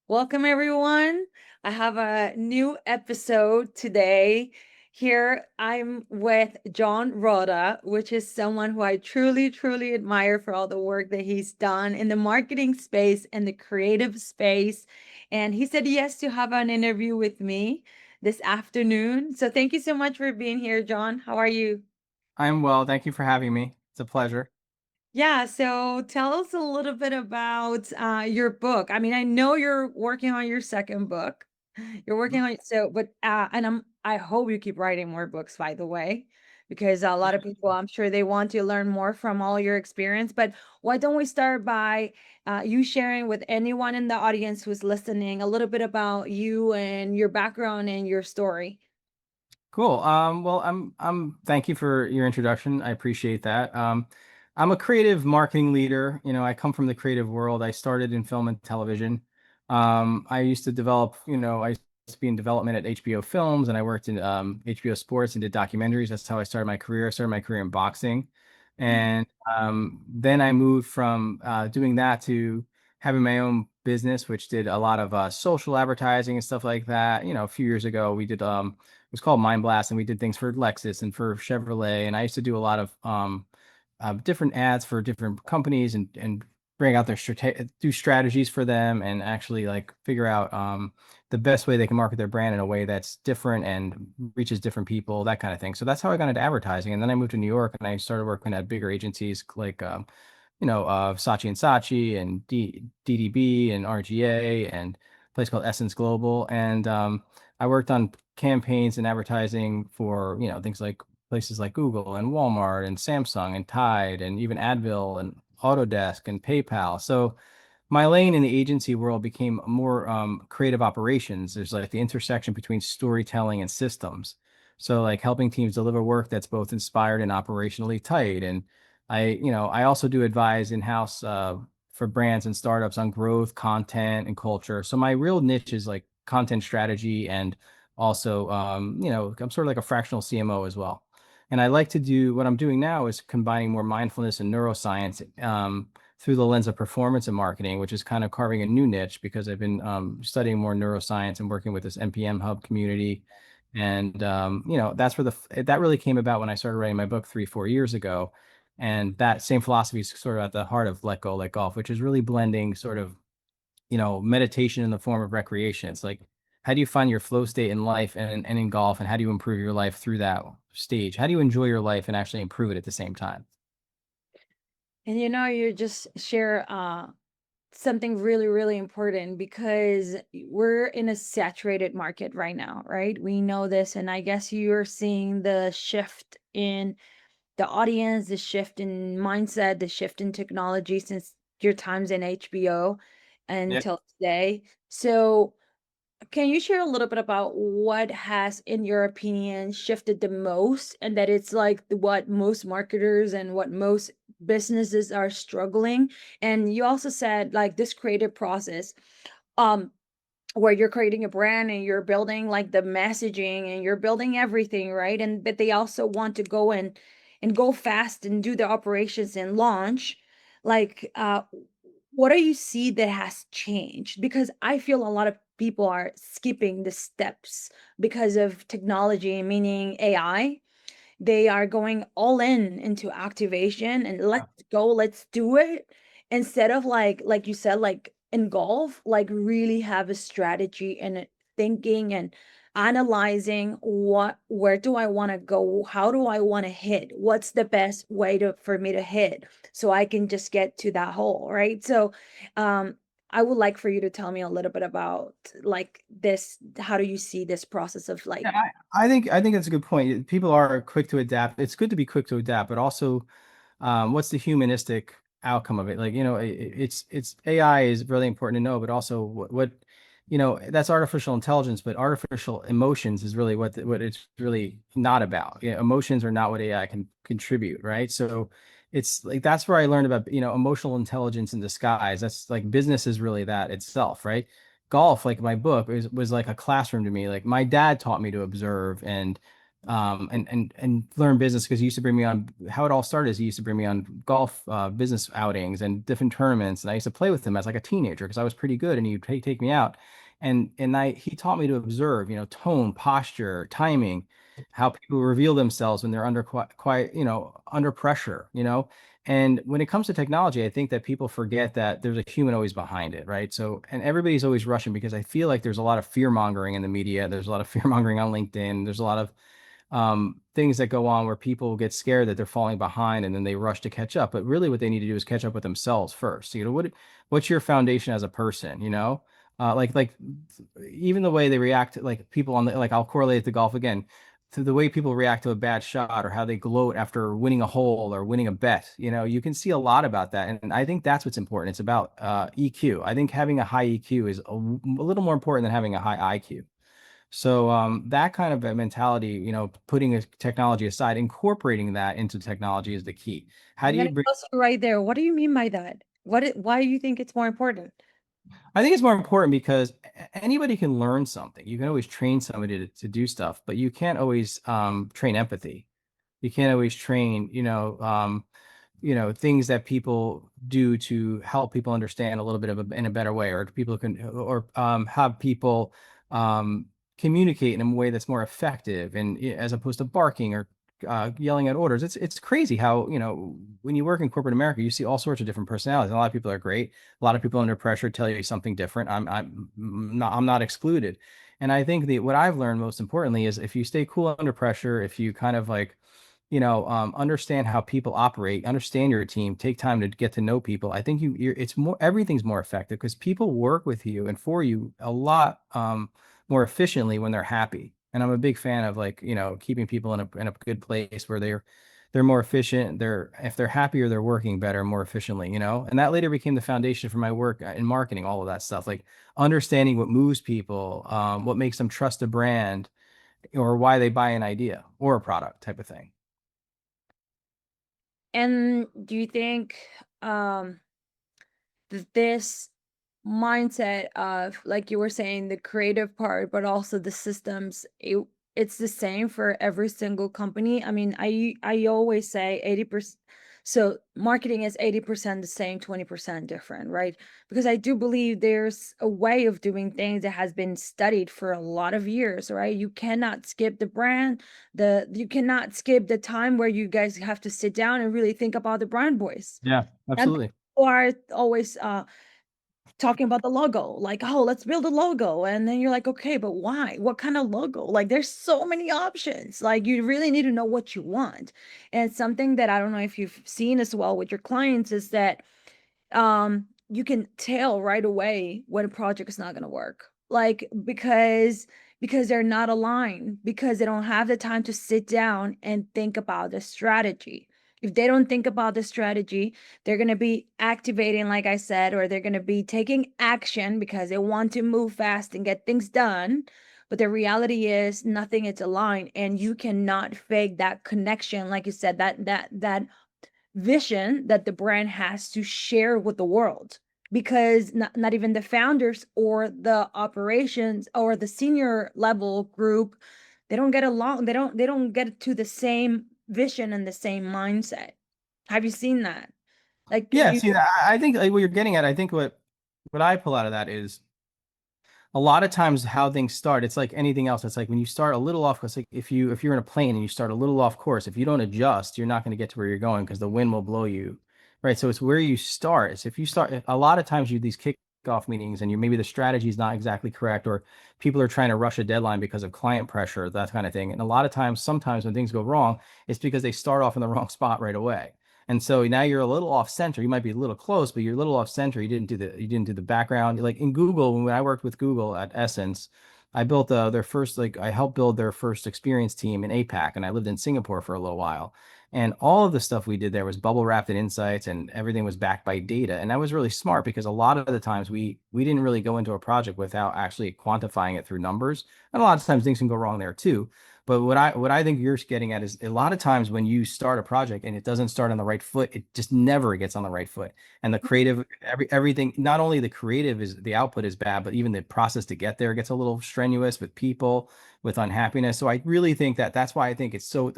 Welcome, everyone. I have a new episode today. Here I'm with John Rota, which is someone who I truly, truly admire for all the work that he's done in the marketing space and the creative space. And he said yes to have an interview with me this afternoon. So thank you so much for being here, John. How are you? I'm well. Thank you for having me. It's a pleasure. Yeah, so tell us a little bit about your book. I mean, I know you're working on your second book. You're working on but and I hope you keep writing more books, by the way, because a lot of people, I'm sure they want to learn more from all your experience. But why don't we start by you sharing with anyone in the audience who's listening a little bit about you and your background and your story? Cool. Well, thank you for your introduction. I appreciate that. I'm a creative marketing leader. I come from the creative world. I started in film and television. I used to develop, I used to be in development at HBO Films, and I worked in HBO Sports and did documentaries. That's how I started my career. I started my career in boxing. And then I moved from doing that to having my own business, which did a lot of social advertising and stuff like that. A few years ago, we did it was called Mind Blast, and we did things for Lexus and for Chevrolet. And I used to do a lot of different ads for different companies and bring out their do strategies for them and actually like figure out the best way they can market their brand in a way that's different and reaches different people, that kind of thing. So that's how I got into advertising. And then I moved to New York and I started working at bigger agencies like Saatchi and Saatchi and DDB and RGA and a place called Essence Global. And I worked on campaigns and advertising for, things like places like Google and Walmart and Samsung and Tide and even Advil and Autodesk and PayPal. So my lane in the agency world became more creative operations. There's like the intersection between storytelling and systems. So like helping teams deliver work that's both inspired and operationally tight. And I also do advise in-house for brands and startups on growth, content, and culture. So my real niche is like content strategy and also, I'm sort of like a fractional CMO as well. And I like to do what I'm doing now is combining more mindfulness and neuroscience through the lens of performance and marketing, which is kind of carving a new niche because I've been studying more neuroscience and working with this NPM hub community. And, that's where that really came about when I started writing my book 3, 4 years ago. And that same philosophy is sort of at the heart of Let Go, Let Golf, which is really blending sort of, meditation in the form of recreation. It's like, how do you find your flow state in life and in golf? And how do you improve your life through that stage? How do you enjoy your life and actually improve it at the same time? And you just share something really, really important because we're in a saturated market right now, right? We know this, and I guess you're seeing the shift in the audience, the shift in mindset, the shift in technology since your times in HBO Yeah. until today. So can you share a little bit about what has, in your opinion, shifted the most, and that it's like what most marketers and what most businesses are struggling? And you also said like this creative process, um, where you're creating a brand and you're building like the messaging and you're building everything, right? And but they also want to go and go fast and do the operations and launch. Like what do you see that has changed? Because I feel a lot of people are skipping the steps because of technology, meaning AI. They are going all in into activation and let's go, let's do it, instead of like you said, like in golf, like really have a strategy and thinking and analyzing where do I want to go, how do I want to hit, what's the best way to for me to hit so I can just get to that hole, right? So I would like for you to tell me a little bit about like this, how do you see this process of like. Yeah, I think that's a good point. People are quick to adapt. It's good to be quick to adapt, but also, what's the humanistic outcome of it? Like, it's AI is really important to know, but also that's artificial intelligence, but artificial emotions is really what it's really not about. Emotions are not what AI can contribute, right? So it's like that's where I learned about, emotional intelligence in disguise. That's like business is really that itself, right? Golf, like my book, was like a classroom to me. Like my dad taught me to observe and and learn business because he used to bring me on. How it all started is he used to bring me on golf business outings and different tournaments, and I used to play with him as like a teenager because I was pretty good, and he'd take me out, and I he taught me to observe, tone, posture, timing, how people reveal themselves when they're under quiet, under pressure, And when it comes to technology, I think that people forget that there's a human always behind it, right? So, and everybody's always rushing because I feel like there's a lot of fear mongering in the media. There's a lot of fear mongering on LinkedIn. There's a lot of things that go on where people get scared that they're falling behind and then they rush to catch up. But really, what they need to do is catch up with themselves first. What's your foundation as a person? Like even the way they react, like people on the like I'll correlate it to golf again, to the way people react to a bad shot or how they gloat after winning a hole or winning a bet. You can see a lot about that, and I think that's what's important. It's about EQ. I think having a high EQ is a little more important than having a high IQ. So that kind of a mentality, putting technology aside, incorporating that into technology is the key. How I'm do you gonna bring? pause you right there. What do you mean by that? Why do you think it's more important? I think it's more important because anybody can learn something. You can always train somebody to do stuff, but you can't always train empathy. You can't always train, things that people do to help people understand a little bit in a better way, or people can, or have people um, communicate in a way that's more effective, and as opposed to barking or yelling at orders. It's crazy how, when you work in corporate America, you see all sorts of different personalities. A lot of people are great. A lot of people under pressure tell you something different. I'm not excluded. And I think what I've learned most importantly is if you stay cool under pressure, if you kind of like understand how people operate, understand your team, take time to get to know people. I think it's more, everything's more effective because people work with you and for you a lot more efficiently when they're happy. And I'm a big fan of like, keeping people in a good place where they're more efficient. If they're happier, they're working better, more efficiently, and that later became the foundation for my work in marketing, all of that stuff, like understanding what moves people, what makes them trust a brand or why they buy an idea or a product type of thing. And do you think um this mindset of, like you were saying, the creative part but also the systems, it's the same for every single company? I mean, I always say 80%, so marketing is 80% the same, 20% different, right? Because I do believe there's a way of doing things that has been studied for a lot of years, right? You cannot skip the brand, you cannot skip the time where you guys have to sit down and really think about the brand voice. Yeah, And absolutely. people are always talking about the logo, like, oh, let's build a logo. And then you're like, okay, but why? What kind of logo? Like, there's so many options. Like, you really need to know what you want. And something that I don't know if you've seen as well with your clients is that you can tell right away when a project is not going to work, like because they're not aligned, because they don't have the time to sit down and think about the strategy. If they don't think about the strategy, they're going to be activating, like I said, or they're going to be taking action because they want to move fast and get things done, but the reality is nothing is aligned, and you cannot fake that connection, like you said, that vision that the brand has to share with the world, because not even the founders or the operations or the senior level group, they don't get along, they don't get to the same vision and the same mindset. Have you seen that? Like Yeah, you see, I think like what you're getting at, I think what I pull out of that is a lot of times how things start. It's like anything else. It's like when you start a little off course, like if you're in a plane and you start a little off course, if you don't adjust, you're not going to get to where you're going because the wind will blow you, right? So it's where you start. It's if you start a lot of times you these kickoff meetings and you maybe the strategy is not exactly correct, or people are trying to rush a deadline because of client pressure, that kind of thing. And a lot of times, sometimes when things go wrong, it's because they start off in the wrong spot right away. And so now you're a little off center. You might be a little close, but you're a little off center. You didn't do the background. Like in Google, when I worked with Google at Essence, I built their first, like I helped build their first experience team in APAC, and I lived in Singapore for a little while. And all of the stuff we did there was bubble wrapped in insights, and everything was backed by data. And that was really smart because a lot of the times we didn't really go into a project without actually quantifying it through numbers. And a lot of times things can go wrong there too. But what I think you're getting at is a lot of times when you start a project and it doesn't start on the right foot, it just never gets on the right foot. And the creative, everything, not only the creative is the output is bad, but even the process to get there gets a little strenuous with people, with unhappiness. So I really think that that's why I think it's so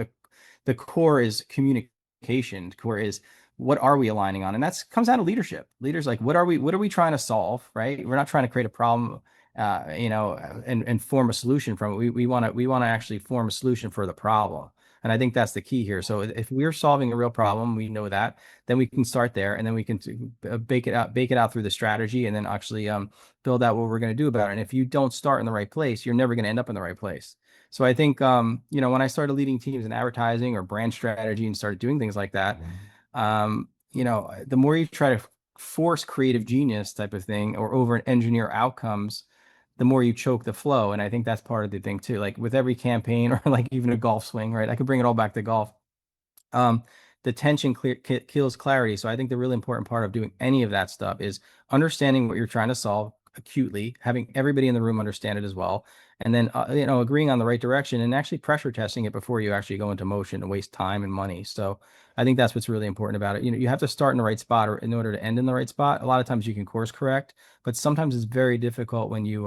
the core is communication. The core is what are we aligning on? And that's comes out of leadership. Leaders like what are we trying to solve, right? We're not trying to create a problem and form a solution from it. We want to actually form a solution for the problem. And I think that's the key here. So if we're solving a real problem, we know that, then we can start there, and then we can bake it out through the strategy, and then actually build out what we're going to do about it. And if you don't start in the right place, you're never going to end up in the right place. So I think when I started leading teams in advertising or brand strategy and started doing things like that, the more you try to force creative genius type of thing or over engineer outcomes, the more you choke the flow. And I think that's part of the thing too. Like with every campaign or like even a golf swing, right? I could bring it all back to golf. um, the tension kills clarity. So I think the really important part of doing any of that stuff is understanding what you're trying to solve acutely, having everybody in the room understand it as well, and then agreeing on the right direction and actually pressure testing it before you actually go into motion and waste time and money. So I think that's what's really important about it. You have to start in the right spot or in order to end in the right spot. A lot of times you can course correct, but sometimes it's very difficult when you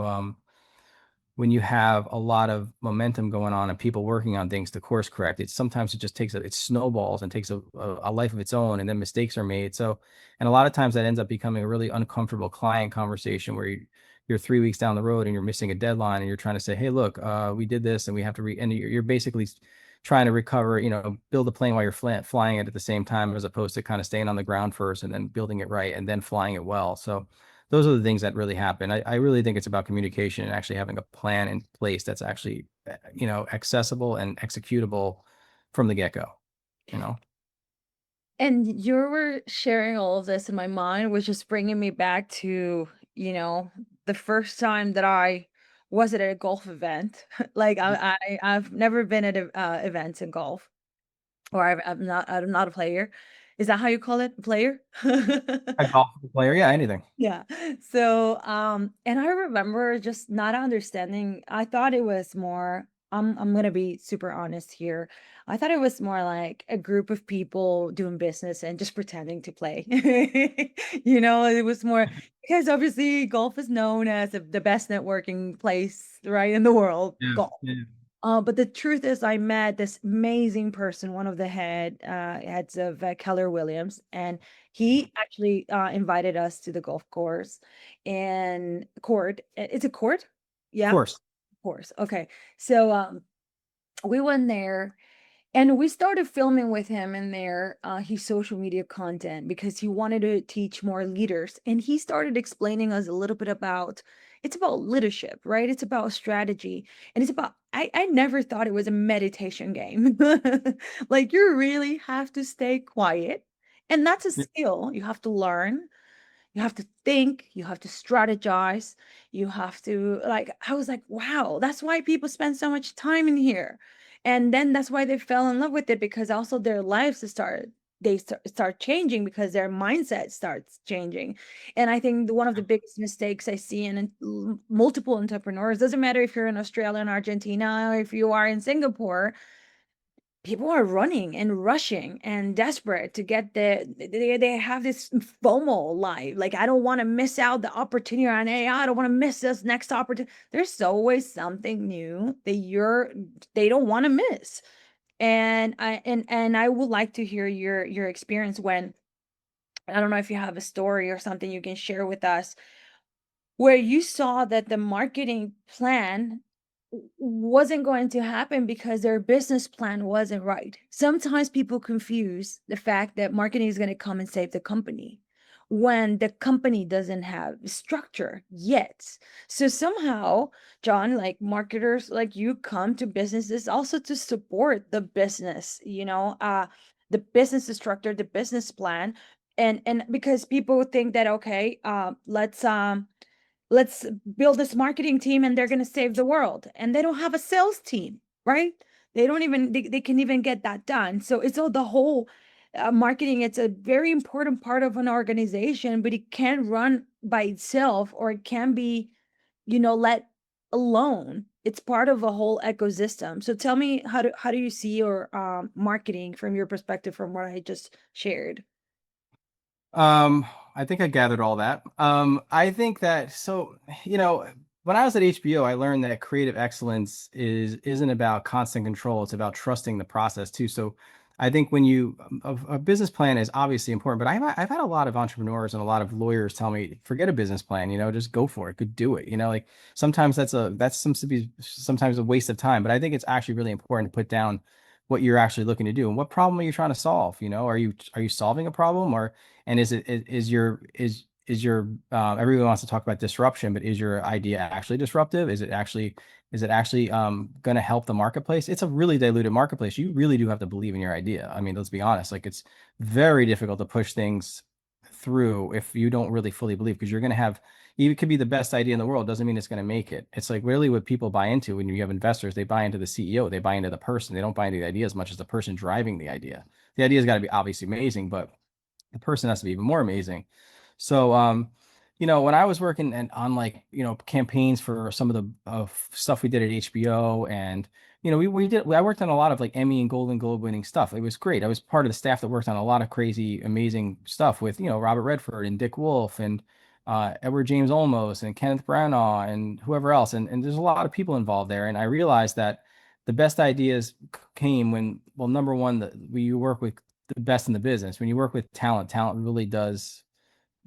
have a lot of momentum going on and people working on things to course correct. It sometimes it just it snowballs and takes a life of its own, and then mistakes are made. So, and a lot of times that ends up becoming a really uncomfortable client conversation where you're 3 weeks down the road and you're missing a deadline and you're trying to say, hey, look, we did this and we have to and you're basically trying to recover, build a plane while you're flying it at the same time, as opposed to kind of staying on the ground first and then building it right and then flying it well. So those are the things that really happen. I really think it's about communication and actually having a plan in place that's actually, accessible and executable from the get-go, you know? And you were sharing all of this, and my mind was just bringing me back to, you know, the first time that I was at a golf event. Like I've never been at events in golf, or I'm not a player. Is that how you call it? Player? A golf player, yeah, anything. Yeah. So, and I remember just not understanding. I thought it was more, I'm gonna be super honest here. I thought it was more like a group of people doing business and just pretending to play. It was more because obviously golf is known as the best networking place, right, in the world, Yeah, golf. yeah. But the truth is, I met this amazing person, one of the heads of Keller Williams, and he actually invited us to the golf course and court. It's a court, Of yeah, course. course. Okay, so we went there and we started filming with him in there, his social media content, because he wanted to teach more leaders. And he started explaining us a little bit about it's about leadership, right? It's about strategy. And it's about I never thought it was a meditation game. Like you really have to stay quiet. And that's a Yeah, skill you have to learn. You have to think, you have to strategize, you have to like I was like, wow, that's why people spend so much time in here. And then that's why they fell in love with it, because also their lives start changing because their mindset starts changing. And I think one of the biggest mistakes I see in multiple entrepreneurs, doesn't matter if you're in Australia and Argentina or if you are in Singapore, people are running and rushing and desperate to get they have this FOMO life. Like, I don't want to miss out the opportunity on AI. I don't want to miss this next opportunity. There's always something new that they don't want to miss. And I would like to hear your experience when I don't know if you have a story or something you can share with us where you saw that the marketing plan wasn't going to happen because their business plan wasn't right. Sometimes people confuse the fact that marketing is going to come and save the company when the company doesn't have structure yet. So somehow, John, like marketers like you come to businesses also to support the business, the business structure, the business plan. And because people think that, okay, let's build this marketing team and they're going to save the world, and they don't have a sales team, right? They can even get that done. So it's all the whole marketing. It's a very important part of an organization, but it can't run by itself, or it can be let alone. It's part of a whole ecosystem. So tell me, how do you see your marketing from your perspective from what I just shared? Um, I think I gathered all that. I think that so, you know, when I was at HBO, I learned that creative excellence isn't about constant control. It's about trusting the process too. So I think when a business plan is obviously important, but I've had a lot of entrepreneurs and a lot of lawyers tell me, forget a business plan, just go for it, go do it. Like sometimes that's seems to be sometimes a waste of time, but I think it's actually really important to put down what you're actually looking to do and what problem are you trying to solve? Are you solving a problem, or and is your everyone wants to talk about disruption, but is your idea actually disruptive? Is it actually going to help the marketplace? It's a really diluted marketplace. You really do have to believe in your idea. I mean, let's be honest. Like it's very difficult to push things through if you don't really fully believe, because you're going to have it could be the best idea in the world, doesn't mean it's going to make it. It's like really what people buy into when you have investors, they buy into the CEO, they buy into the person. They don't buy into the idea as much as the person driving the idea. The idea's got to be obviously amazing, but the person has to be even more amazing. So, when I was working on like, campaigns for some of the stuff we did at HBO, and, I worked on a lot of like Emmy and Golden Globe winning stuff. It was great. I was part of the staff that worked on a lot of crazy, amazing stuff with, Robert Redford and Dick Wolf and Edward James Olmos and Kenneth Branagh and whoever else. And there's a lot of people involved there. And I realized that the best ideas came when, well, number one, when you work with the best in the business. When you work with talent, talent really does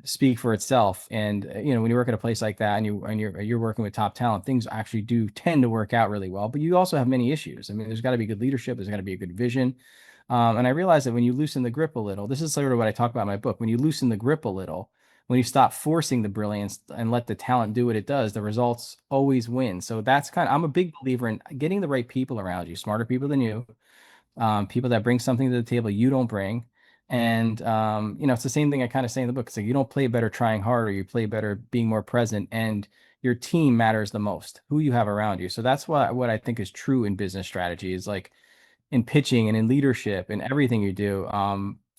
speak for itself. And when you work at a place like that and you're working with top talent, things actually do tend to work out really well. But you also have many issues. I mean, there's got to be good leadership. There's got to be a good vision. And I realized that when you loosen the grip a little, this is sort of what I talk about in my book. When you loosen the grip a little, when you stop forcing the brilliance and let the talent do what it does, the results always win. So I'm a big believer in getting the right people around you, smarter people than you, people that bring something to the table you don't bring. And it's the same thing I kind of say in the book. It's like you don't play better trying harder, you play better being more present, and your team matters the most, who you have around you. So that's what I think is true in business strategy, is like in pitching and in leadership and everything you do.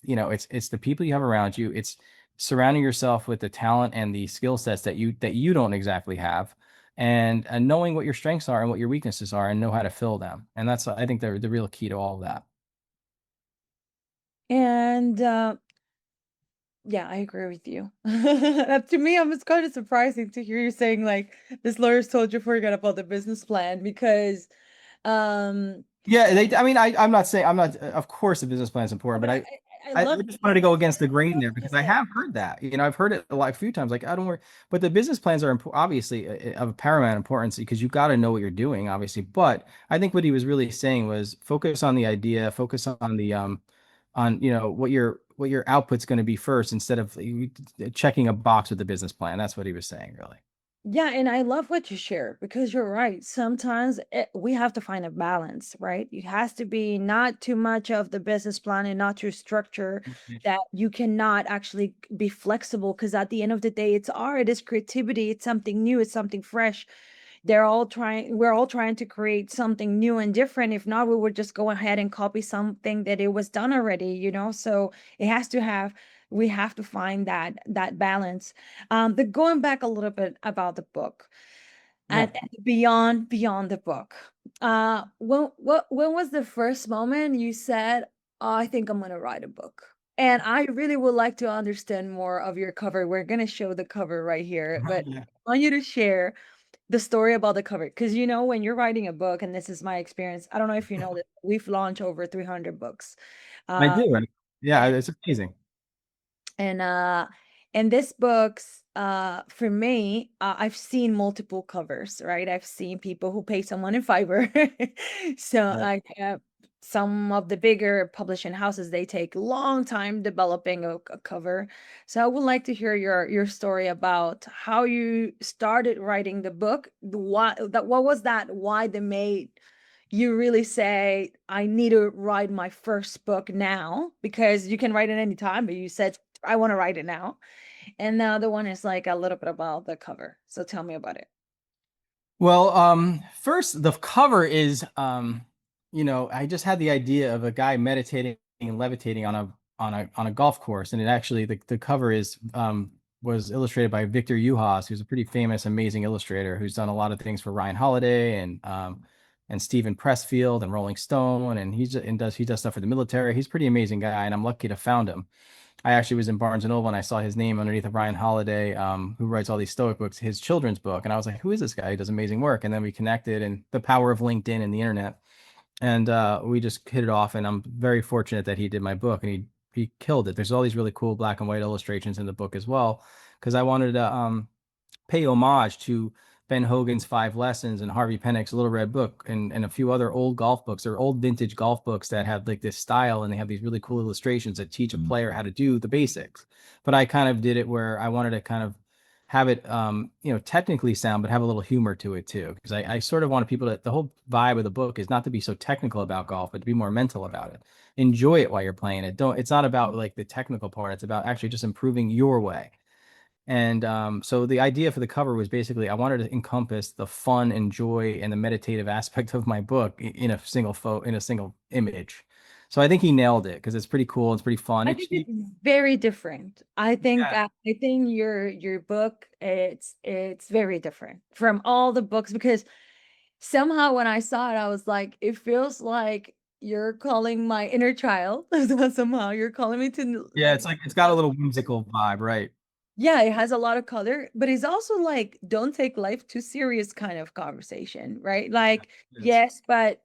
It's the people you have around you. It's surrounding yourself with the talent and the skill sets that you don't exactly have, and knowing what your strengths are and what your weaknesses are, and know how to fill them. And that's, I think, the real key to all of that. And yeah, I agree with you. To me, it's kind of surprising to hear you saying like this lawyer's told you forget about the business plan because um Yeah, I mean, I'm not saying I'm not. Of course, the business plan is important, but but I, I, I I love just wanted to go against the grain what there, you because I said. have heard that. I've heard it a few times. Like, I don't worry, but the business plans are obviously of paramount importance, because you've got to know what you're doing, obviously. But I think what he was really saying was focus on the idea, focus on the on what your output's going to be first, instead of checking a box with the business plan. That's what he was saying, really. Yeah, and I love what you share because you're right. Sometimes we have to find a balance, right? It has to be not too much of the business plan and not too structure that you cannot actually be flexible because at the end of the day, it's art, it's creativity, it's something new, it's something fresh. We're all trying to create something new and different. If not, we would just go ahead and copy something that it was done already, So it has to have, we have to find that balance. The going back a little bit about the book Yeah. and beyond the book. When was the first moment you said, oh, I think I'm gonna write a book? And I really would like to understand more of your cover. We're gonna show the cover right here, but Yeah. I want you to share the story about the cover, because when you're writing a book, and this is my experience, I don't know if you know that we've launched over 300 books. I uh do. Yeah, and it's amazing. and uh and this books, for me, I've seen multiple covers, right? I've seen people who pay someone in Fiverr. So Right. like, some of the bigger publishing houses, they take long time developing a cover. So I would like to hear your story about how you started writing the book. What was that why they made you really say, I need to write my first book now, because you can write it anytime, but you said, I want to write it now. And the other one is like a little bit about the cover. So tell me about it. Well, first, the cover is, I just had the idea of a guy meditating and levitating on a golf course, and it actually the cover is was illustrated by Victor Juhasz, who's a pretty famous, amazing illustrator who's done a lot of things for Ryan Holiday and Stephen Pressfield and Rolling Stone, and he does stuff for the military. He's a pretty amazing guy, and I'm lucky to found him. I actually was in Barnes and Noble and I saw his name underneath of Ryan Holiday, who writes all these Stoic books, his children's book, and I was like, who is this guy? He does amazing work. And then we connected, and the power of LinkedIn and the internet, and we just hit it off. And I'm very fortunate that he did my book, and he killed it. There's all these really cool black and white illustrations in the book as well, because I wanted to pay homage to Ben Hogan's Five Lessons and Harvey Pennick's Little Red Book, and a few other old golf books or old vintage golf books that have like this style, and they have these really cool illustrations that teach a player how to do the basics. But I kind of did it where I wanted to kind of have it technically sound, but have a little humor to it too, because I sort of wanted people to, the whole vibe of the book is not to be so technical about golf, but to be more mental about it. Enjoy it while you're playing it. Don't It's not about like the technical part, it's about actually just improving your way. And so the idea for the cover was basically I wanted to encompass the fun and joy and the meditative aspect of my book in a single in a single image. So I think he nailed it because it's pretty cool. It's pretty fun. I think it's very different. Yeah, I think your book, it's very different from all the books, because somehow when I saw it, I was like, it feels like you're calling my inner child. Somehow you're calling me to yeah, it's like it's got a little whimsical vibe, right? yeah, it has a lot of color, but it's also like don't take life too serious kind of conversation, right? Like, It is. yes, but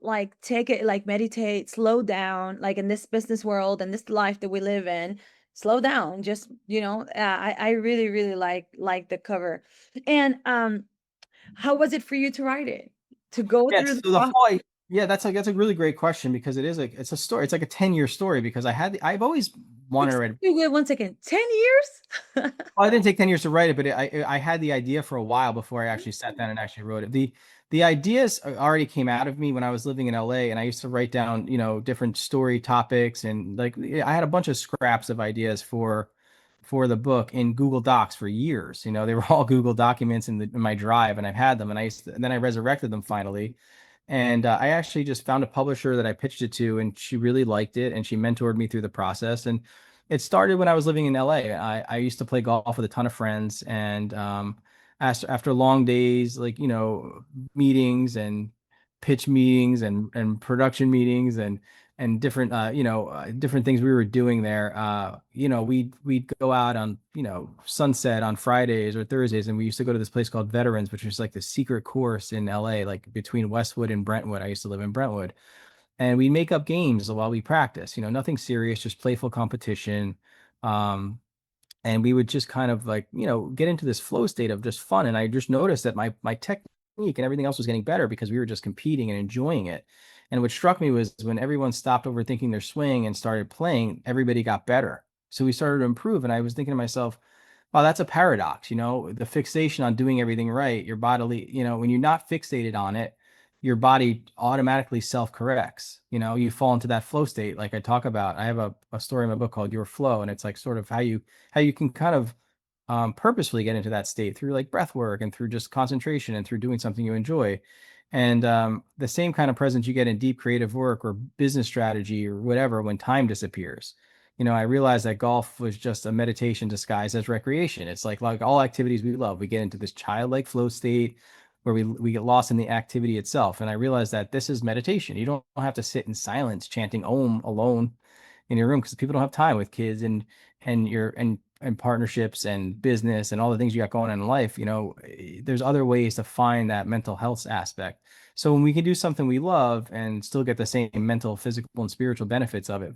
like take it, like meditate, slow down, like in this business world and this life that we live in, slow down. Just, I really, really like the cover. And how was it for you to write it? To go Yeah, through the so the process? whole yeah, that's a really great question because it's a story. It's like a 10-year story because I've always wanted to Excuse write. me, wait 1 second. 10 years? Well, I didn't take 10 years to write it, but I had the idea for a while before I actually sat down and actually wrote it. The ideas already came out of me when I was living in LA, and I used to write down, different story topics, and like I had a bunch of scraps of ideas for the book in Google Docs for years. They were all Google documents in my drive, and I've had them, and and then I resurrected them finally. And I actually just found a publisher that I pitched it to, and she really liked it, and she mentored me through the process. And it started when I was living in LA. I used to play golf with a ton of friends, and after long days, like meetings and pitch meetings and production meetings and different different things we were doing there. We'd go out on sunset on Fridays or Thursdays, and we used to go to this place called Veterans, which is like the secret course in LA, like between Westwood and Brentwood. I used to live in Brentwood, and we make up games while we practice. Nothing serious, just playful competition. Um, and we would just kind of like get into this flow state of just fun. And I just noticed that my technique and everything else was getting better because we were just competing and enjoying it. And what struck me was when everyone stopped overthinking their swing and started playing, everybody got better. So we started to improve, and I was thinking to myself, wow, that's a paradox. The fixation on doing everything right, your bodily, when you're not fixated on it, your body automatically self-corrects. You fall into that flow state like I talk about. I have a story in my book called Your Flow, and it's like sort of how you can kind of purposefully get into that state through like breath work and through just concentration and through doing something you enjoy. And the same kind of presence you get in deep creative work or business strategy or whatever when time disappears. I realized that golf was just a meditation disguised as recreation. It's like all activities we love. We get into this childlike flow state where we get lost in the activity itself. And I realized that this is meditation. You don't have to sit in silence chanting Om alone in your room because people don't have time with kids and partnerships and business and all the things you got going on in life. There's other ways to find that mental health aspect. So when we can do something we love and still get the same mental, physical, and spiritual benefits of it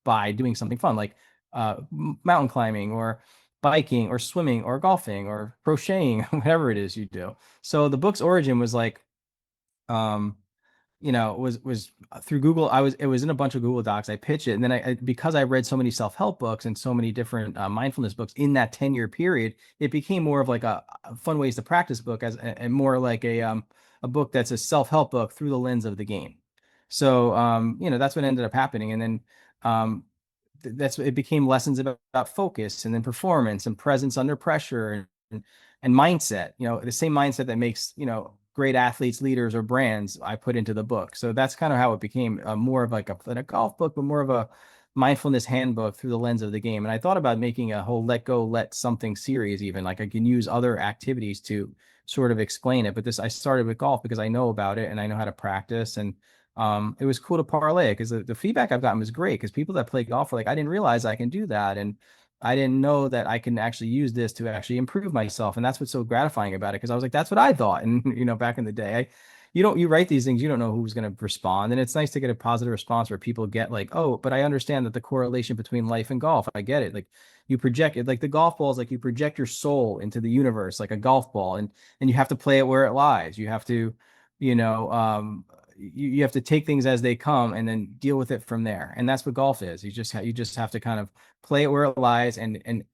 by doing something fun like mountain climbing or biking or swimming or golfing or crocheting, whatever it is you do. So the book's origin was like, um, was through Google. It was in a bunch of Google Docs. I pitched it, and then because I read so many self-help books and so many different mindfulness books in that 10-year period, it became more of like a fun ways to practice book and more like a book that's a self-help book through the lens of the game. So that's what ended up happening, and then um, it became lessons about focus and then performance and presence under pressure and mindset. The same mindset that makes great athletes, leaders, or brands I put into the book. So that's kind of how it became more of like a golf book, but more of mindfulness handbook through the lens of the game. And I thought about making a whole let go, let something series, even like I can use other activities to sort of explain it. But this, I started with golf because I know about it and I know how to practice. And it was cool to parlay because the feedback I've gotten was great because people that play golf are like, I didn't realize I can do that. And I didn't know that I can actually use this to actually improve myself. And that's what's so gratifying about it. Because I was like, that's what I thought. And, back in the day, you write these things, you don't know who's going to respond. And it's nice to get a positive response where people get like, oh, but I understand that the correlation between life and golf. I get it. Like you project it, like the golf ball is like you project your soul into the universe, like a golf ball, and you have to play it where it lies. You have to, you know, you have to take things as they come and then deal with it from there. And that's what golf is. You just have to kind of play it where it lies and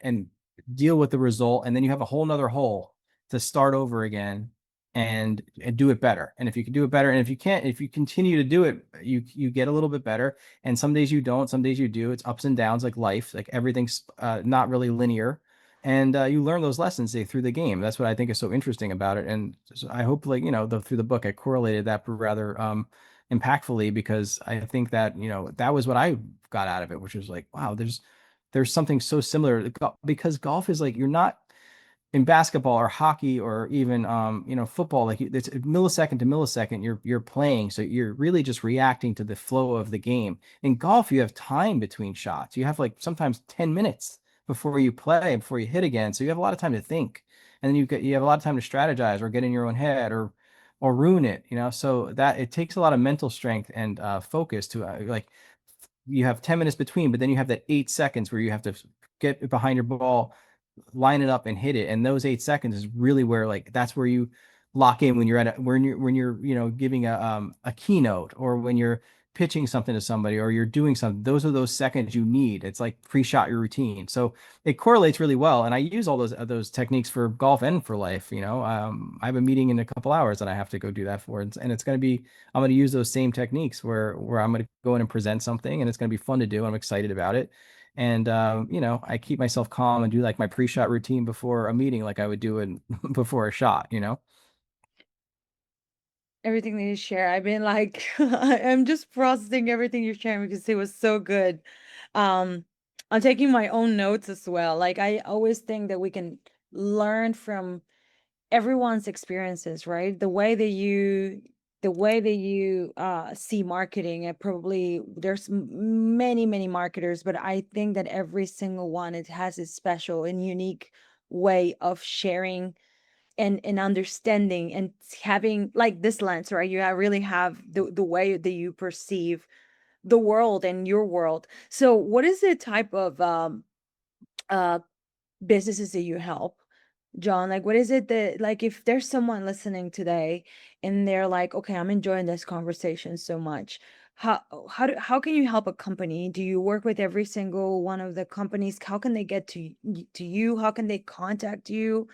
deal with the result. And then you have a whole nother hole to start over again and do it better. And if you can do it better, and if you can't, if you continue to do it, you get a little bit better. And some days you don't, some days you do. It's ups and downs like life, like everything's not really linear. And you learn those lessons through the game. That's what I think is so interesting about it. And so I hope, like, through the book, I correlated that rather impactfully because I think that, that was what I got out of it, which was like, wow, there's something so similar because golf is like, you're not in basketball or hockey or even football, like it's millisecond to millisecond you're playing, so you're really just reacting to the flow of the game. In golf you have time between shots, you have like sometimes 10 minutes before you hit again, so you have a lot of time to think, and then you have a lot of time to strategize or get in your own head or ruin it, so that it takes a lot of mental strength and focus to like you have 10 minutes between, but then you have that 8 seconds where you have to get behind your ball, line it up and hit it. And those 8 seconds is really where, like, that's where you lock in when you're when you're giving a keynote, or when you're pitching something to somebody, or you're doing something. Those are those seconds you need. It's like pre-shot your routine. So it correlates really well. And I use all those techniques for golf and for life. I have a meeting in a couple hours that I have to go do that for. And it's going to be, I'm going to use those same techniques where I'm going to go in and present something, and it's going to be fun to do. I'm excited about it. And I keep myself calm and do like my pre-shot routine before a meeting, like I would do it before a shot. Everything that you share, I've been like, I'm just processing everything you're sharing because it was so good. Um, I'm taking my own notes as well. Like I always think that we can learn from everyone's experiences, right? The way that you see marketing, and probably there's many marketers, but I think that every single one, it has its special and unique way of sharing and understanding and having like this lens, right? You really have the way that you perceive the world and your world. So what is the type of uh businesses that you help, John? Like, what is it that, like, if there's someone listening today and they're like, okay, I'm enjoying this conversation so much. How can you help a company? Do you work with every single one of the companies? How can they get to you? How can they contact you?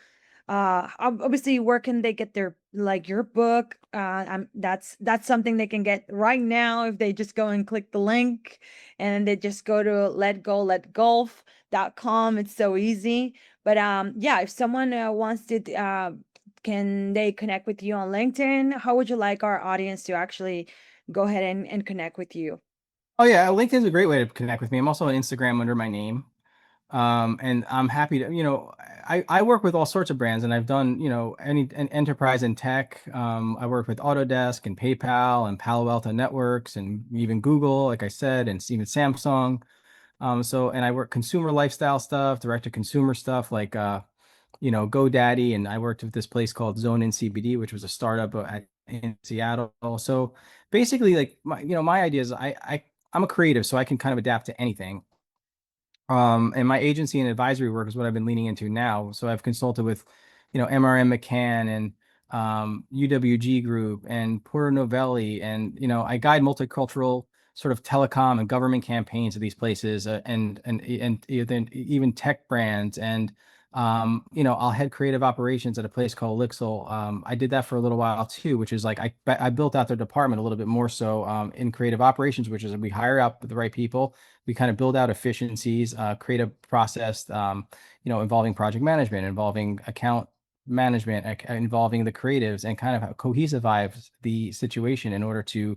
Obviously, where can they get their, like, your book? That's something they can get right now if they just go and click the link, and they just go to letgolf.com. It's so easy. But yeah, if someone wants to can they connect with you on LinkedIn? How would you like our audience to actually go ahead and connect with you? Oh yeah, LinkedIn's a great way to connect with me. I'm also on Instagram under my name. And I'm happy to, I work with all sorts of brands, and I've done, an enterprise in tech. I work with Autodesk and PayPal and Palo Alto Networks and even Google, like I said, and even Samsung. And I work consumer lifestyle stuff, direct to consumer stuff like, GoDaddy. And I worked with this place called Zone in CBD, which was a startup in Seattle. So basically, like my idea is I'm a creative, so I can kind of adapt to anything. And my agency and advisory work is what I've been leaning into now. So I've consulted with, MRM McCann and UWG Group and Porter Novelli, and I guide multicultural sort of telecom and government campaigns at these places, and even tech brands, and I'll head creative operations at a place called Lixel. I did that for a little while too, which is like I built out their department a little bit more so in creative operations, which is we hire out the right people, we kind of build out efficiencies, create a process, involving project management, involving account management, involving the creatives, and kind of cohesivize the situation in order to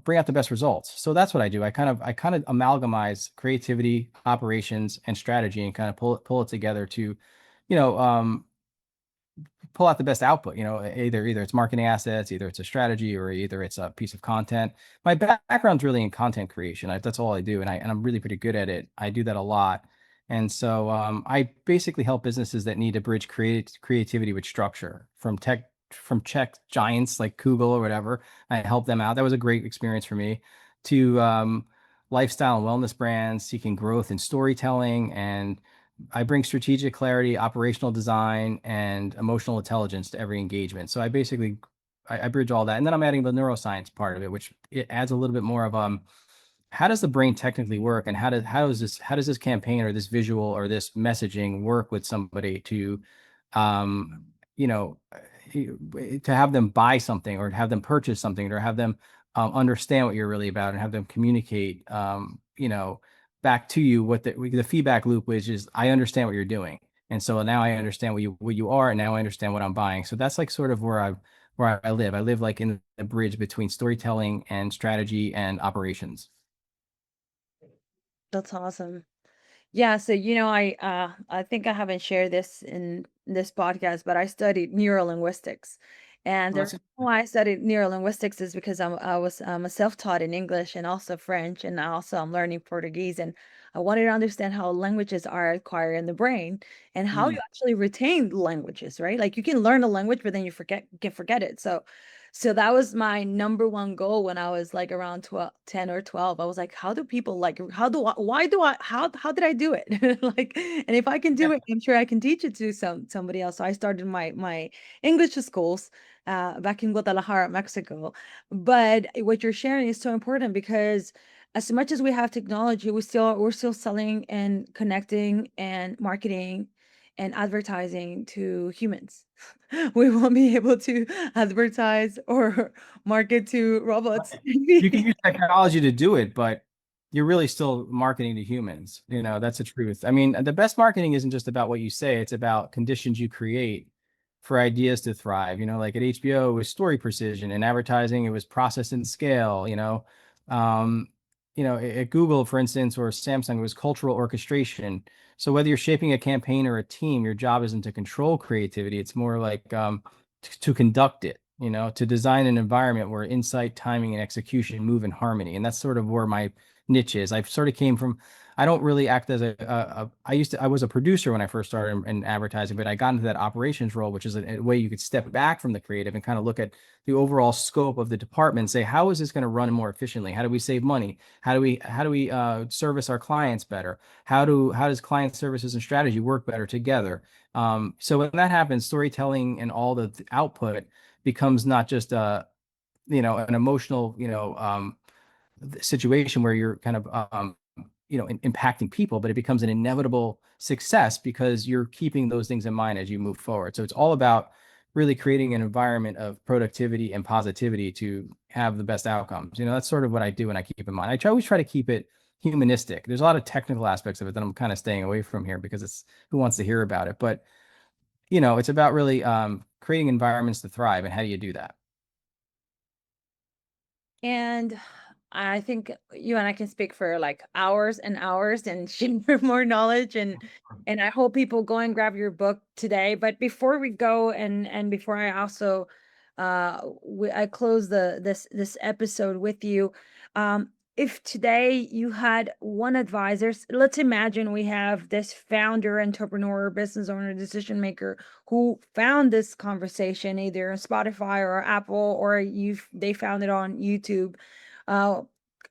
bring out the best results. So that's what I do. I kind of amalgamize creativity, operations, and strategy, and kind of pull it together to, you know, pull out the best output. Either it's marketing assets, either it's a strategy, or either it's a piece of content. My background's really in content creation. That's all I do, and I'm really pretty good at it. I do that a lot. And so I basically help businesses that need to bridge creativity with structure, from tech giants like Google or whatever. I help them out. That was a great experience for me. To lifestyle and wellness brands seeking growth in storytelling, and I bring strategic clarity, operational design, and emotional intelligence to every engagement. So I bridge all that, and then I'm adding the neuroscience part of it, which it adds a little bit more of how does the brain technically work, and how does this campaign or this visual or this messaging work with somebody to, um, you know, to have them buy something, or have them purchase something, or have them understand what you're really about, and have them communicate, back to you what the feedback loop, which is, I understand what you're doing. And so now I understand what you are, and now I understand what I'm buying. So that's like sort of where I live. I live like in the bridge between storytelling and strategy and operations. That's awesome. Yeah, so I think I haven't shared this in this podcast, but I studied neurolinguistics. And Well, the reason why I studied neurolinguistics is because I'm a self-taught in English and also French, and also I'm learning Portuguese, and I wanted to understand how languages are acquired in the brain and how you mm, actually retain languages, right? Like you can learn a language, but then you can forget it. So that was my number one goal when I was like around 12, 10 or 12. I was like, how do people like, why do I, how did I do it? Like, and if I can do yeah. it, I'm sure I can teach it to somebody else. So I started my English schools back in Guadalajara, Mexico. But what you're sharing is so important because as much as we have technology, we're still selling and connecting and marketing and advertising to humans. We won't be able to advertise or market to robots. You can use technology to do it, but you're really still marketing to humans. That's the truth. I mean, the best marketing isn't just about what you say, it's about conditions you create for ideas to thrive. Like at HBO, it was story precision; and advertising, it was process and scale. Um, at Google, for instance, or Samsung, it was cultural orchestration. So whether you're shaping a campaign or a team, your job isn't to control creativity, it's more like to conduct it, to design an environment where insight, timing, and execution move in harmony. And that's sort of where my niche is. I've sort of came from, I don't really act as I was a producer when I first started in advertising, but I got into that operations role, which is a way you could step back from the creative and kind of look at the overall scope of the department and say, how is this going to run more efficiently? How do we save money? How do we service our clients better? How does client services and strategy work better together? So when that happens, storytelling and all the output becomes not just an emotional, situation where you're kind of impacting people, but it becomes an inevitable success because you're keeping those things in mind as you move forward. So it's all about really creating an environment of productivity and positivity to have the best outcomes. That's sort of what I do, and I keep in mind. Always try to keep it humanistic. There's a lot of technical aspects of it that I'm kind of staying away from here because it's who wants to hear about it. But it's about really creating environments to thrive. And how do you do that? And I think you and I can speak for like hours and hours and share more knowledge, and I hope people go and grab your book today. But before we go, and before I also I close this episode with you, if today you had one advisor, let's imagine we have this founder, entrepreneur, business owner, decision maker who found this conversation either on Spotify or Apple, or they found it on YouTube. uh,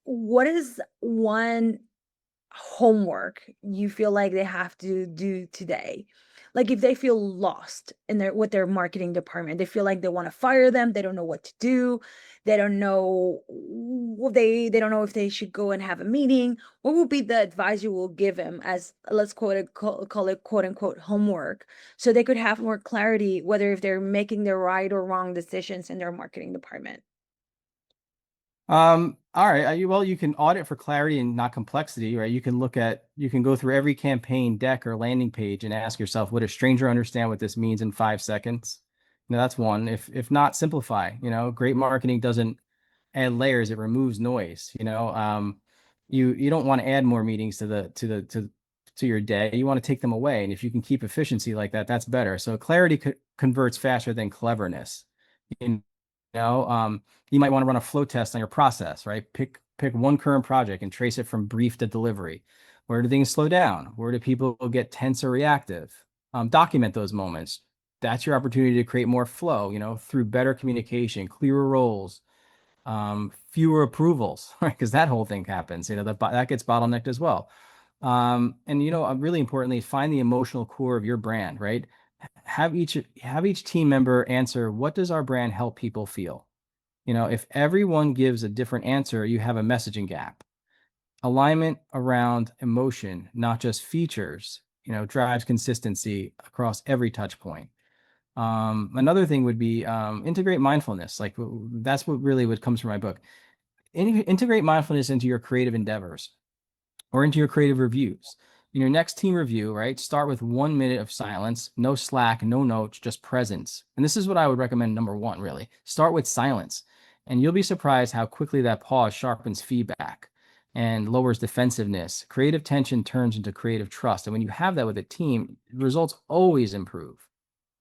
what is one homework you feel like they have to do today? Like if they feel lost in their with their marketing department, they feel like they want to fire them, they don't know what to do, they don't know they don't know if they should go and have a meeting. What would be the advice you will give them as, let's call it quote unquote homework, so they could have more clarity whether if they're making the right or wrong decisions in their marketing department? All right. Well, you can audit for clarity and not complexity, right? You can go through every campaign deck or landing page and ask yourself, would a stranger understand what this means in 5 seconds? That's one. If not, simplify. Great marketing doesn't add layers, it removes noise, you know. You don't want to add more meetings to your day. You want to take them away. And if you can keep efficiency like that, that's better. So clarity converts faster than cleverness. You know, you might want to run a flow test on your process, right? Pick one current project and trace it from brief to delivery. Where do things slow down? Where do people get tense or reactive? Document those moments. That's your opportunity to create more flow, you know, through better communication, clearer roles, fewer approvals, right? Because that whole thing happens, you know, that gets bottlenecked as well. And you know, really importantly, find the emotional core of your brand, right? Have each team member answer, what does our brand help people feel? You know, if everyone gives a different answer, you have a messaging gap. Alignment around emotion, not just features, you know, drives consistency across every touch point. Another thing would be integrate mindfulness. Like that's what really what comes from my book. Integrate mindfulness into your creative endeavors or into your creative reviews. In your next team review, right? Start with 1 minute of silence, no Slack, no notes, just presence. And this is what I would recommend. Number one, really start with silence, and you'll be surprised how quickly that pause sharpens feedback and lowers defensiveness. Creative tension turns into creative trust. And when you have that with a team, results always improve.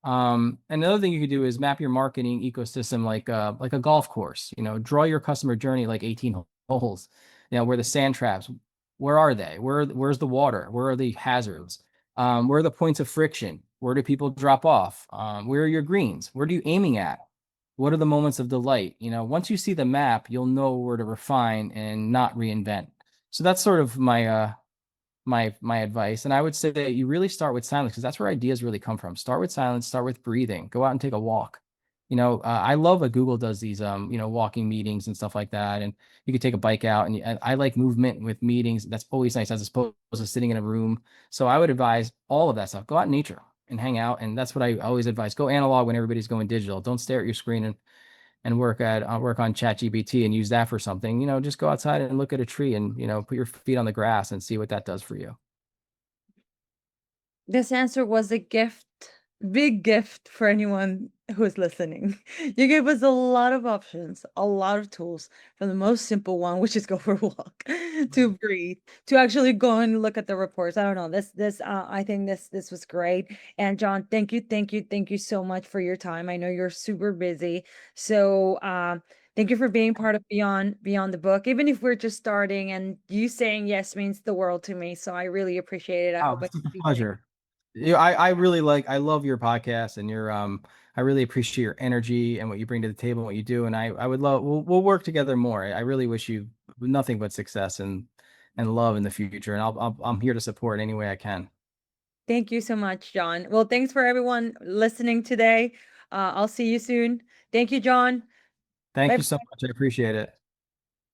Another thing you could do is map your marketing ecosystem like a golf course. You know, draw your customer journey like 18 holes. You know, where the sand traps, where are they? Where's the water? Where are the hazards? Where are the points of friction? Where do people drop off? Where are your greens? Where are you aiming at? What are the moments of delight? You know, once you see the map, you'll know where to refine and not reinvent. So that's sort of my advice. And I would say that you really start with silence because that's where ideas really come from. Start with silence, start with breathing, go out and take a walk. You know, I love what Google does these you know, walking meetings and stuff like that. And you could take a bike out and I like movement with meetings. That's always nice as opposed to sitting in a room. So I would advise all of that stuff. Go out in nature and hang out. And that's what I always advise. Go analog when everybody's going digital. Don't stare at your screen and work on ChatGPT and use that for something. You know, just go outside and look at a tree and, you know, put your feet on the grass and see what that does for you. This answer was a gift, big gift for anyone who's listening. You gave us a lot of options, a lot of tools, from the most simple one, which is go for a walk, to breathe, to actually go and look at the reports. I don't know. I think this was great. And John, thank you so much for your time. I know you're super busy, so thank you for being part of Beyond the Book. Even if we're just starting, and you saying yes means the world to me. So I really appreciate it. I Oh, hope I it's a see you again. pleasure. Yeah, I love your podcast and your I really appreciate your energy and what you bring to the table and what you do. And I would love we'll work together more. I really wish you nothing but success and love in the future. And I'm here to support any way I can. Thank you so much, John. Well, thanks for everyone listening today. I'll see you soon. Thank you, John. Thank Bye. you so much. I appreciate it.